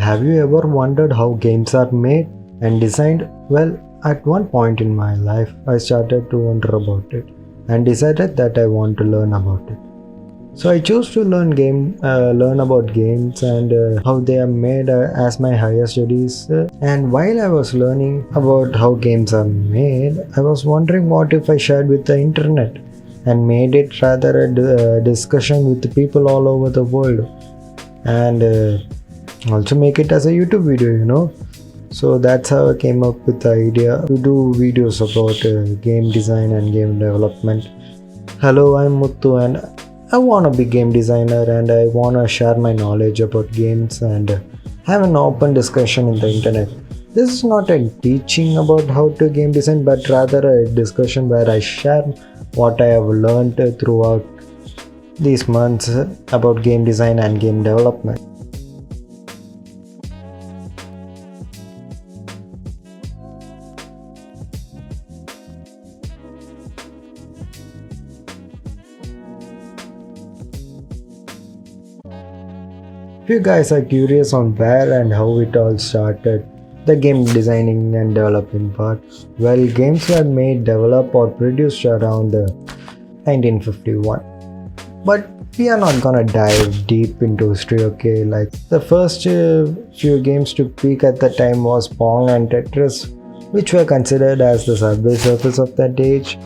Have you ever wondered how games are made and designed? Well, at one point in my life, I started to wonder about it and decided that I want to learn about it. So I chose to learn about games and how they are made as my higher studies. And while I was learning about how games are made, I was wondering what if I shared with the internet and made it rather a discussion with the people all over the world, and also make it as a YouTube video. So that's how I came up with the idea to do videos about game design and game development. Hello, I'm Muthu, and I want to be game designer, and I want to share my knowledge about games and have an open discussion in the internet. This is not a teaching about how to game design, but rather a discussion where I share what I have learned throughout these months about game design and game development. If you guys are curious on where and how it all started, the game designing and developing part, well, games were made, developed, or produced around 1951. But we are not gonna dive deep into history, okay? Like the first few games to peak at the time was Pong and Tetris, which were considered as the subway surfers of that age.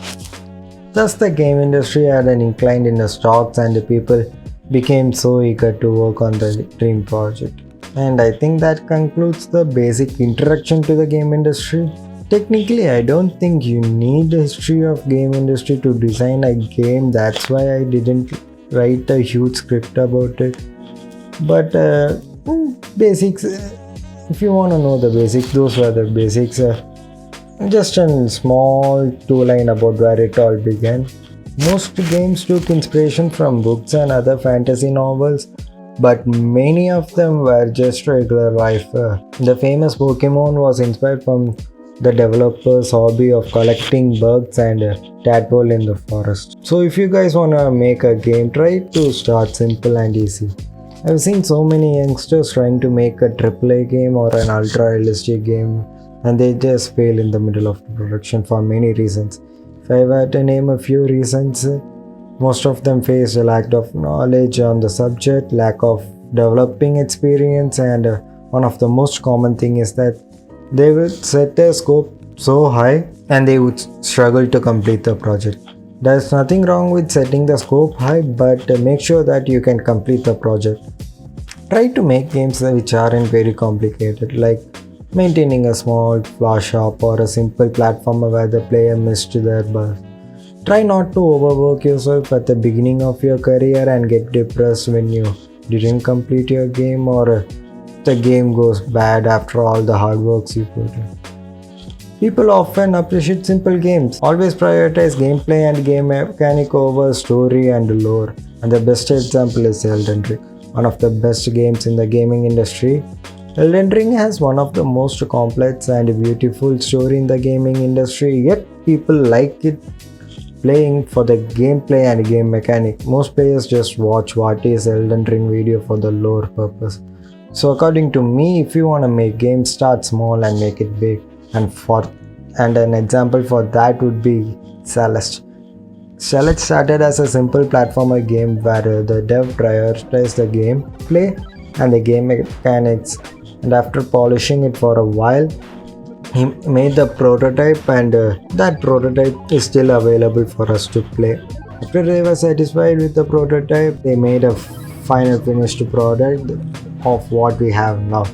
Thus, the game industry had an incline in the stocks, and the people became so eager to work on the dream project. And I think that concludes the basic introduction to the game industry. Technically, I don't think you need the history of game industry to design a game. That's why I didn't write a huge script about it. But basics, if you want to know the basics, those were the basics. Just a small two-line about where it all began. Most games took inspiration from books and other fantasy novels, but many of them were just regular life. The famous Pokemon was inspired from the developer's hobby of collecting bugs and tadpole in the forest. So if you guys wanna make a game, try to start simple and easy. I've seen so many youngsters trying to make a AAA game or an ultra realistic game, and they just fail in the middle of the production for many reasons. If I were to name a few reasons, most of them face a lack of knowledge on the subject, lack of developing experience, and one of the most common thing is that they would set their scope so high and they would struggle to complete the project. There's nothing wrong with setting the scope high, but make sure that you can complete the project. Try to make games which aren't very complicated, like maintaining a small flower shop or a simple platformer where the player missed their bus. Try not to overwork yourself at the beginning of your career and get depressed when you didn't complete your game, or the game goes bad after all the hard works you put in. People often appreciate simple games, always prioritize gameplay and game mechanic over story and lore, and the best example is Elden Ring, one of the best games in the gaming industry. Elden Ring has one of the most complex and beautiful story in the gaming industry, yet people like it playing for the gameplay and game mechanic. Most players just watch what is Elden Ring video for the lore purpose. So according to me, if you want to make games, start small and make it big. And an example for that would be Celeste. Celeste started as a simple platformer game where the dev prioritized the gameplay and the game mechanics, and after polishing it for a while, he made the prototype, and that prototype is still available for us to play. After they were satisfied with the prototype, they made a final finished product of what we have now.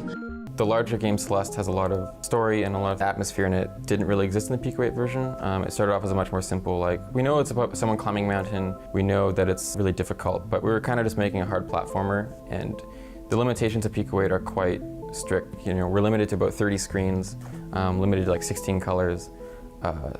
The larger game Celeste has a lot of story and a lot of atmosphere in it. Didn't really exist in the Pico 8 version. It started off as a much more simple, like, we know it's about someone climbing a mountain, we know that it's really difficult, but we were kind of just making a hard platformer, and the limitations of Pico 8 are quite strict. We're limited to about 30 screens, limited to like 16 colors.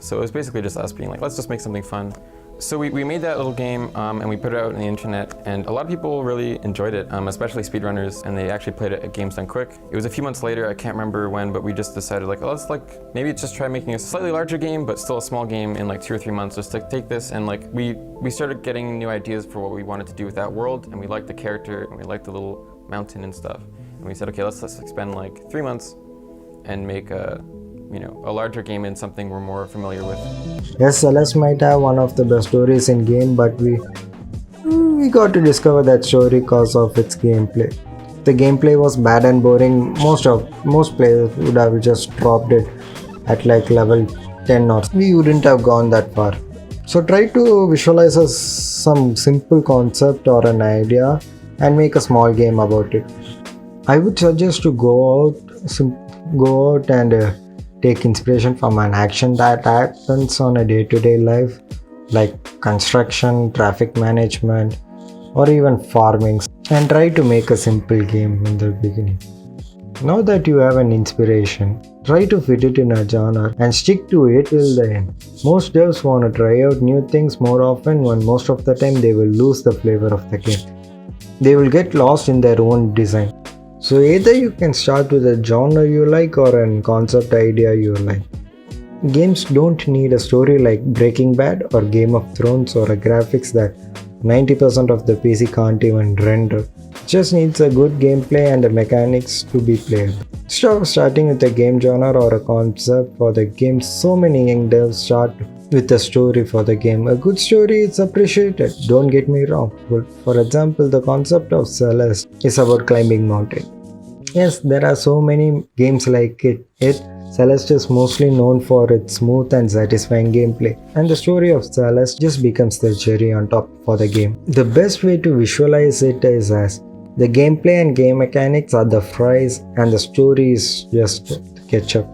So it was basically just us being like, let's just make something fun. So we made that little game and we put it out on the internet, and a lot of people really enjoyed it, especially speedrunners, and they actually played it at Games Done Quick. It was a few months later, I can't remember when, but we just decided like, oh, let's maybe just try making a slightly larger game, but still a small game in like 2 or 3 months, just to take this, and like we started getting new ideas for what we wanted to do with that world, and we liked the character, and we liked the little mountain and stuff. And we said, okay, let's spend like 3 months and make a larger game in something we're more familiar with. Yes, Celeste might have one of the best stories in game, but we got to discover that story because of its gameplay. If the gameplay was bad and boring, most players would have just dropped it at like level 10 or we wouldn't have gone that far. So try to visualize some simple concept or an idea and make a small game about it. I would suggest to go out and take inspiration from an action that happens on a day-to-day life, like construction, traffic management, or even farming, and try to make a simple game in the beginning. Now that you have an inspiration, try to fit it in a genre and stick to it till the end. Most devs want to try out new things more often, when most of the time they will lose the flavor of the game. They will get lost in their own design. So either you can start with a genre you like or a concept idea you like. Games don't need a story like Breaking Bad or Game of Thrones or a graphics that 90% of the PC can't even render. It just needs a good gameplay and the mechanics to be played. Instead of starting with a game genre or a concept for the game, so many young devs start with a story for the game. A good story is appreciated, don't get me wrong. But for example, the concept of Celeste is about climbing mountain. Yes, there are so many games like it. Celeste is mostly known for its smooth and satisfying gameplay, and the story of Celeste just becomes the cherry on top for the game. The best way to visualize it is as the gameplay and game mechanics are the fries and the story is just the ketchup.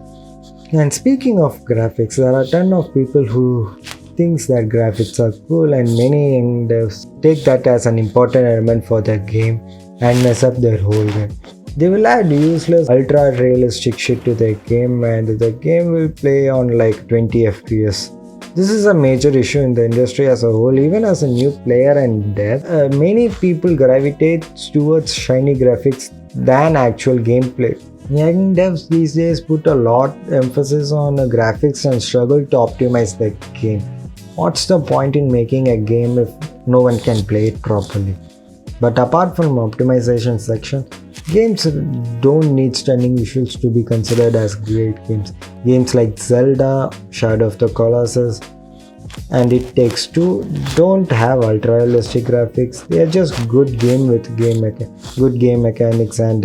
And speaking of graphics, there are a ton of people who thinks that graphics are cool, and many young devs take that as an important element for their game and mess up their whole game. They will add useless ultra realistic shit to their game and the game will play on like 20 FPS. This is a major issue in the industry as a whole. Even as a new player and dev, many people gravitate towards shiny graphics than actual gameplay. Young devs these days put a lot emphasis on graphics and struggle to optimize the game. What's the point in making a game if no one can play it properly? But apart from optimization section, games don't need stunning visuals to be considered as great games. Games like Zelda, Shadow of the Colossus, and It Takes Two don't have ultra realistic graphics. They are just good game with good game mechanics, and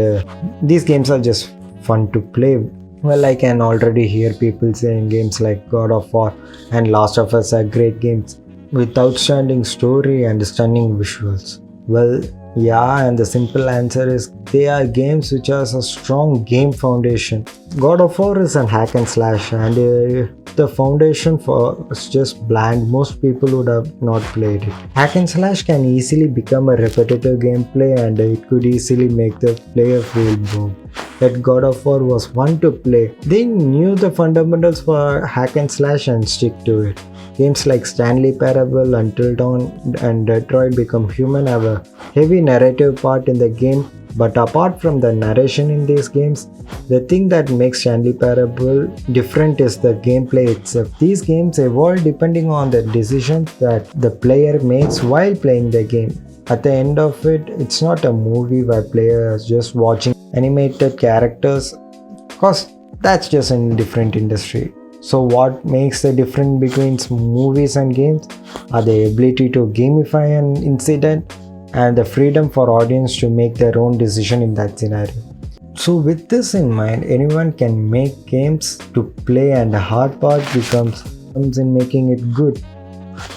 these games are just fun to play. Well, I can already hear people saying games like God of War and Last of Us are great games with outstanding story and stunning visuals. Well, yeah, and the simple answer is they are games which has a strong game foundation. God of War is a hack and slash, and the foundation for is just bland. Most people would have not played it. Hack and slash can easily become a repetitive gameplay, and it could easily make the player feel bored. That God of War was fun to play. They knew the fundamentals for hack and slash and stick to it. Games like Stanley Parable, Until Dawn, and Detroit Become Human have a heavy narrative part in the game, but apart from the narration in these games, the thing that makes Stanley Parable different is the gameplay itself. These games evolve depending on the decisions that the player makes while playing the game. At the end of it, it's not a movie where players just watching animated characters, cause that's just a different industry. So what makes the difference between movies and games are the ability to gamify an incident and the freedom for audience to make their own decision in that scenario. So with this in mind, anyone can make games to play, and the hard part comes in making it good,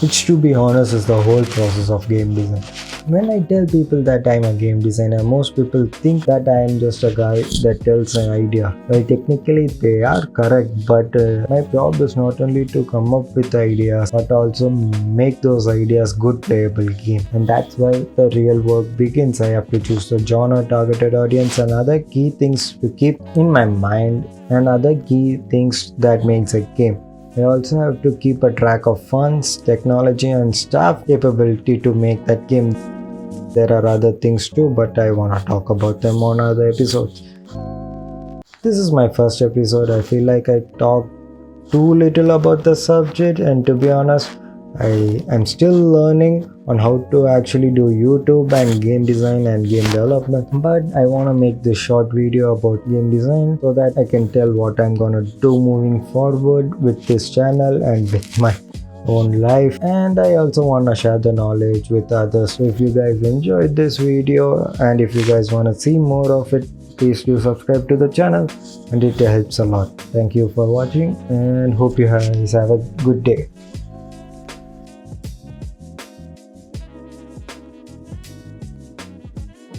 which to be honest is the whole process of game design. When I tell people that I'm a game designer, most people think that I am just a guy that tells an idea. Well, technically they are correct, but my job is not only to come up with ideas, but also make those ideas good playable game. And that's why the real work begins. I have to choose the genre, targeted audience, and other key things to keep in my mind, and other key things that makes a game. I also have to keep a track of funds, technology, and staff capability to make that game. There are other things too, but I want to talk about them on other episodes. This is my first episode. I feel like I talked too little about the subject, and to be honest, I am still learning on how to actually do YouTube and game design and game development, but I want to make this short video about game design so that I can tell what I'm gonna do moving forward with this channel and with my own life. And I also want to share the knowledge with others. So if you guys enjoyed this video and if you guys want to see more of it, please do subscribe to the channel and it helps a lot. Thank you for watching and hope you guys have a good day.